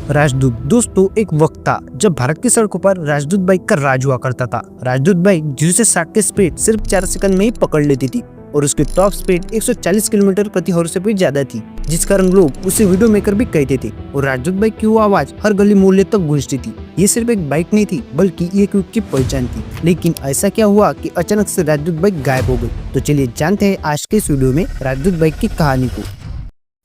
राजदूत दोस्तों एक वक्त था जब भारत की सड़कों पर राजदूत बाइक का राज हुआ करता था। राजदूत बाइक 0 से 60 की स्पीड सिर्फ 4 सेकंड में ही पकड़ लेती थी और उसकी टॉप स्पीड 140 किलोमीटर प्रति आवर से भी ज्यादा थी, जिस कारण लोग उसे वीडियो मेकर भी कहते थे। और राजदूत बाइक की वो आवाज हर गली मोहल्ले तक गूंजती थी। ये सिर्फ एक बाइक नहीं थी बल्कि एक युग की पहचान थी। लेकिन ऐसा क्या हुआ कि अचानक से राजदूत बाइक गायब हो गई? तो चलिए जानते हैं आज के इस वीडियो में राजदूत बाइक की कहानी को।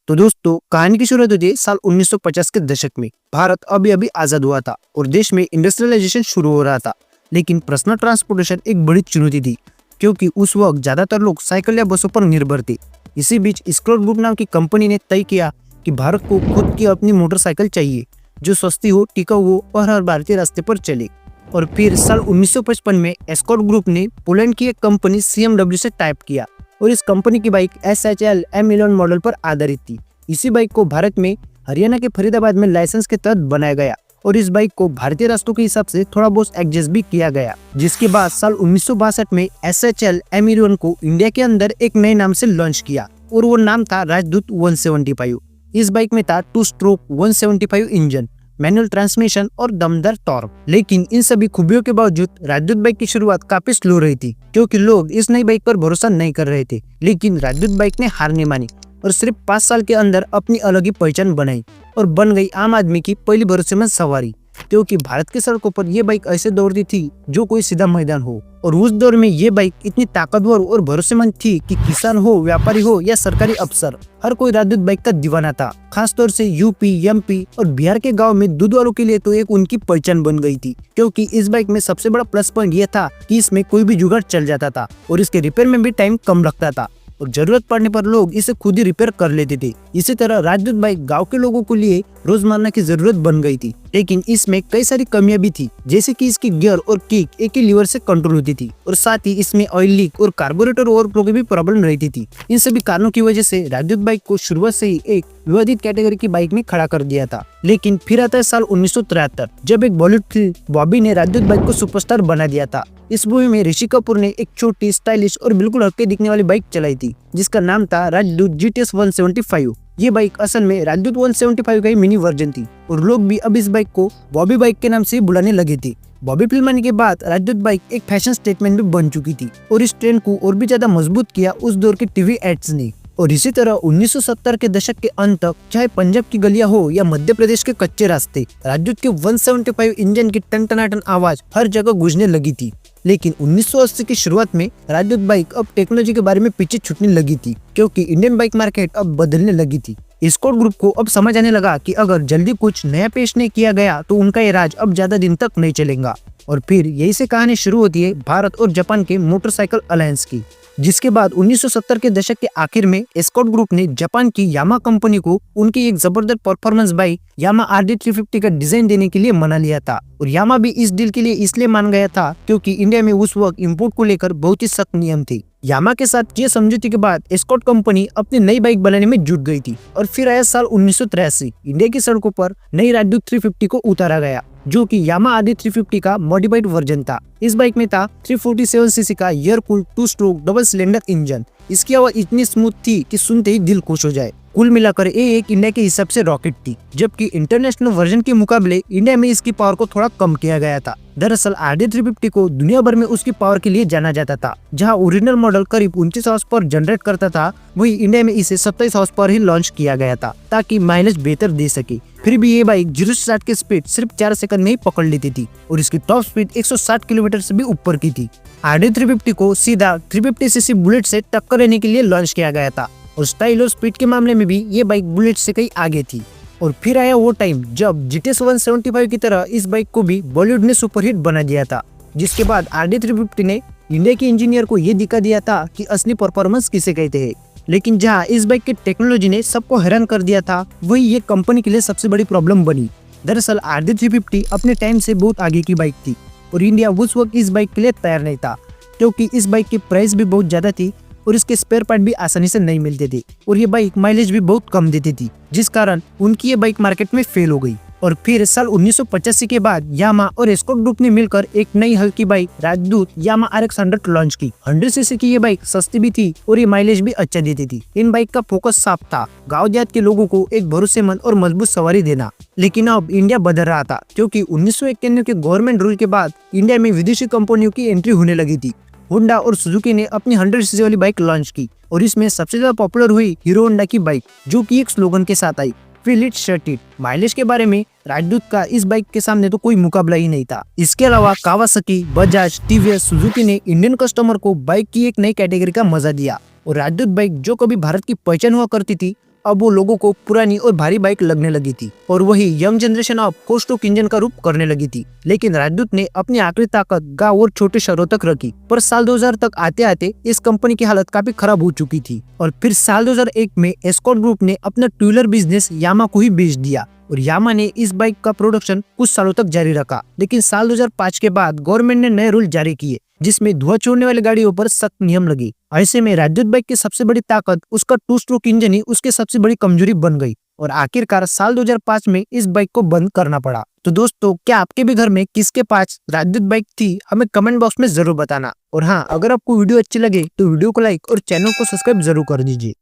तो दोस्तों कहानी की शुरुआत होती है साल 1950 के दशक में। भारत अभी अभी आजाद हुआ था और देश में इंडस्ट्रियलाइजेशन शुरू हो रहा था। लेकिन पर्सनल ट्रांसपोर्टेशन एक बड़ी चुनौती थी, क्योंकि उस वक्त ज्यादातर लोग साइकिल या बसों पर निर्भर थे। इसी बीच स्कॉट ग्रुप नाम की कंपनी ने तय किया कि भारत को खुद की अपनी मोटरसाइकिल चाहिए, जो सस्ती हो, टिकाऊ हो और हर भारतीय रास्ते पर चले। और फिर साल 1955 में स्कॉट ग्रुप ने पोलैंड की एक कंपनी CMW से टाइप किया और इस कंपनी की बाइक SHL M11 मॉडल पर आधारित थी। इसी बाइक को भारत में हरियाणा के फरीदाबाद में लाइसेंस के तहत बनाया गया और इस बाइक को भारतीय रास्तों के हिसाब से थोड़ा बहुत एडजस्ट भी किया गया। जिसके बाद साल 1962 में SHL M11 को इंडिया के अंदर एक नए नाम से लॉन्च किया और वो नाम था राजदूत 175। इस बाइक में था 2 स्ट्रोक 175 इंजन, मैनुअल ट्रांसमिशन और दमदार टॉर्क। लेकिन इन सभी खूबियों के बावजूद राजदूत बाइक की शुरुआत काफी स्लो रही थी, क्योंकि लोग इस नई बाइक पर भरोसा नहीं कर रहे थे। लेकिन राजदूत बाइक ने हार नहीं मानी और सिर्फ 5 साल के अंदर अपनी अलग ही पहचान बनाई और बन गई आम आदमी की पहली भरोसेमंद सवारी। क्योंकि भारत की सड़कों पर यह बाइक ऐसे दौड़ती थी जो कोई सीधा मैदान हो। और उस दौर में ये बाइक इतनी ताकतवर और भरोसेमंद थी कि किसान हो, व्यापारी हो या सरकारी अफसर, हर कोई राजदूत बाइक का दीवाना था। खासतौर से यूपी, MP और बिहार के गांव में दूध वालों के लिए तो एक उनकी पहचान बन गई थी। क्योंकि इस बाइक में सबसे बड़ा प्लस पॉइंट यह था कि इसमें कोई भी जुगाड़ चल जाता था और इसके रिपेयर में भी टाइम कम लगता था और जरूरत पड़ने पर लोग इसे खुद ही रिपेयर कर लेते थे। इसी तरह राजदूत बाइक गांव के लोगों के लिए रोजमर्रा की जरूरत बन गई थी। लेकिन इसमें कई सारी कमियां भी थी, जैसे कि इसकी गियर और किक एक ही लीवर से कंट्रोल होती थी और साथ ही इसमें ऑयल लीक और कार्बोरेटर ओवरफ्लो की भी प्रॉब्लम रहती थी। इन सभी कारणों की वजह से राजदूत बाइक को शुरुआत से ही एक विवादित कैटेगरी की बाइक में खड़ा कर दिया था। लेकिन फिर आता है साल 1973, जब एक बॉलीवुड फिल्म बॉबी ने राजदूत बाइक को सुपरस्टार बना दिया था। इस मूवी में ऋषि कपूर ने एक छोटी, स्टाइलिश और बिल्कुल हल्के दिखने वाली बाइक चलाई थी, जिसका नाम था राजदूत GTS 175। ये बाइक असल में राजदूत 175 का ही मिनी वर्जन थी और लोग भी अब इस बाइक को बॉबी बाइक के नाम से बुलाने लगे थे। बॉबी फिल्म आने के बाद राजदूत बाइक एक फैशन स्टेटमेंट भी बन चुकी थी और इस ट्रेंड को और भी ज्यादा मजबूत किया उस दौर के टीवी एड्स ने। और इसी तरह 1970 के दशक के अंत तक, चाहे पंजाब की गलियां हो या मध्य प्रदेश के कच्चे रास्ते, राजदूत के 175 इंजन की टन-टनाटन आवाज हर जगह गूंजने लगी थी। लेकिन 1980 की शुरुआत में राजदूत बाइक अब टेक्नोलॉजी के बारे में पीछे छूटने लगी थी, क्योंकि इंडियन बाइक मार्केट अब बदलने लगी थी। स्कॉट ग्रुप को अब समझ आने लगा कि अगर जल्दी कुछ नया पेश नहीं किया गया तो उनका ये राज अब ज्यादा दिन तक नहीं चलेगा। और फिर यही से कहानी शुरू होती है भारत और जापान के मोटरसाइकिल अलायंस की। जिसके बाद 1970 के दशक के आखिर में स्कॉट ग्रुप ने जापान की यामा कंपनी को उनकी एक जबरदस्त परफॉर्मेंस बाइक यामा RD350 का डिजाइन देने के लिए मना लिया था। और यामा भी इस डील के लिए इसलिए मान गया था क्योंकि इंडिया में उस वक्त इंपोर्ट को लेकर बहुत ही सख्त नियम थे। यामा के साथ ये समझौते के बाद स्कॉट कंपनी अपनी नई बाइक बनाने में जुट गई थी। और फिर आया साल 1983, इंडिया की सड़कों पर नई राजदूत 350 को उतारा गया, जो कि यामा RD350 का मॉडिफाइड वर्जन था। इस बाइक में था 347cc का air cooled 2 stroke double cylinder engine. इसकी आवाज इतनी स्मूथ थी कि सुनते ही दिल खुश हो जाए। कुल मिलाकर ये एक इंडिया के हिसाब से रॉकेट थी, जबकि इंटरनेशनल वर्जन के मुकाबले इंडिया में इसकी पावर को थोड़ा कम किया गया था। दरअसल RD350 को दुनिया भर में उसकी पावर के लिए जाना जाता था। जहां ओरिजिनल मॉडल करीब 29 हॉर्स पावर जनरेट करता था, वही इंडिया में इसे 27 हॉर्स पावर ही लॉन्च किया गया था, ताकि माइलेज बेहतर दे सके। फिर भी ये बाइक 0 से 60 की स्पीड सिर्फ 4 सेकंड में ही पकड़ लेती थी और इसकी टॉप स्पीड 160 किलोमीटर से भी ऊपर की थी। RD350 को सीधा 350cc बुलेट से टक्कर देने के लिए लॉन्च किया गया था और स्टाइल और स्पीड के मामले में भी ये बाइक बुलेट से कहीं आगे थी। और फिर आया वो टाइम जब GTS 175 की तरह इस बाइक को भी बॉलीवुड ने सुपरहिट बना दिया था। जिसके बाद RD350 ने इंडिया के इंजीनियर को ये दिखा दिया था कि असली परफॉर्मेंस किसे कहते हैं। लेकिन जहाँ इस बाइक की टेक्नोलॉजी ने सबको हैरान कर दिया था, वही ये कंपनी के लिए सबसे बड़ी प्रॉब्लम बनी। दरअसल RD350 अपने टाइम से बहुत आगे की बाइक थी और इंडिया उस वक्त इस बाइक के लिए तैयार नहीं था, क्योंकि इस बाइक की प्राइस भी बहुत ज्यादा थी और इसके स्पेयर पार्ट भी आसानी से नहीं मिलते थे और ये बाइक माइलेज भी बहुत कम देती थी, जिस कारण उनकी ये बाइक मार्केट में फेल हो गई। और फिर साल 1985 के बाद यामा और एस्कॉर्ट ग्रुप ने मिलकर एक नई हल्की बाइक राजदूत यामा RX 100 लॉन्च की। 100 सीसी की ये बाइक सस्ती भी थी और ये माइलेज भी अच्छा देती थी। इन बाइक का फोकस साफ था, गाँव देहात के लोगों को एक भरोसेमंद और मजबूत सवारी देना। लेकिन अब इंडिया बदल रहा था, क्योंकि 1991 के गवर्नमेंट रूल के बाद इंडिया में विदेशी कंपनियों की एंट्री होने लगी थी। होंडा और सुजुकी ने अपनी 100 सीसी वाली बाइक लॉन्च की और इसमें सबसे ज्यादा पॉपुलर हुई हीरो होंडा की बाइक, जो कि एक स्लोगन के साथ आई, feel it shirt it. Mileage के बारे में राजदूत का इस बाइक के सामने तो कोई मुकाबला ही नहीं था। इसके अलावा कावासाकी, बजाज, टीवीएस, सुजुकी ने इंडियन कस्टमर को बाइक की एक नई कैटेगरी का मजा दिया और राजदूत बाइक जो कभी भारत की पहचान हुआ करती थी, अब वो लोगों को पुरानी और भारी बाइक लगने लगी थी और वही यंग जनरेशन अब फोर स्ट्रोक इंजन का रूप करने लगी थी। लेकिन राजदूत ने अपनी आखिरी ताकत गांव और छोटे शहरों तक रखी, पर साल 2000 तक आते आते इस कंपनी की हालत काफी खराब हो चुकी थी और फिर साल 2001 में एस्कॉर्ट ग्रुप ने अपना टू व्हीलर बिजनेस यामा को ही बेच दिया और यामा ने इस बाइक का प्रोडक्शन कुछ सालों तक जारी रखा। लेकिन साल 2005 के बाद गवर्नमेंट ने नए रूल जारी किए, जिसमें धुआं छोड़ने वाली गाड़ियों पर सख्त नियम लगे। ऐसे में राजदूत बाइक की सबसे बड़ी ताकत उसका टू स्ट्रोक इंजन ही उसकी सबसे बड़ी कमजोरी बन गई और आखिरकार साल 2005 में इस बाइक को बंद करना पड़ा। तो दोस्तों, क्या आपके भी घर में किसके पास राजदूत बाइक थी? हमें कमेंट बॉक्स में जरूर बताना। और हाँ, अगर आपको वीडियो अच्छी लगे तो वीडियो को लाइक और चैनल को सब्सक्राइब जरूर कर दीजिए।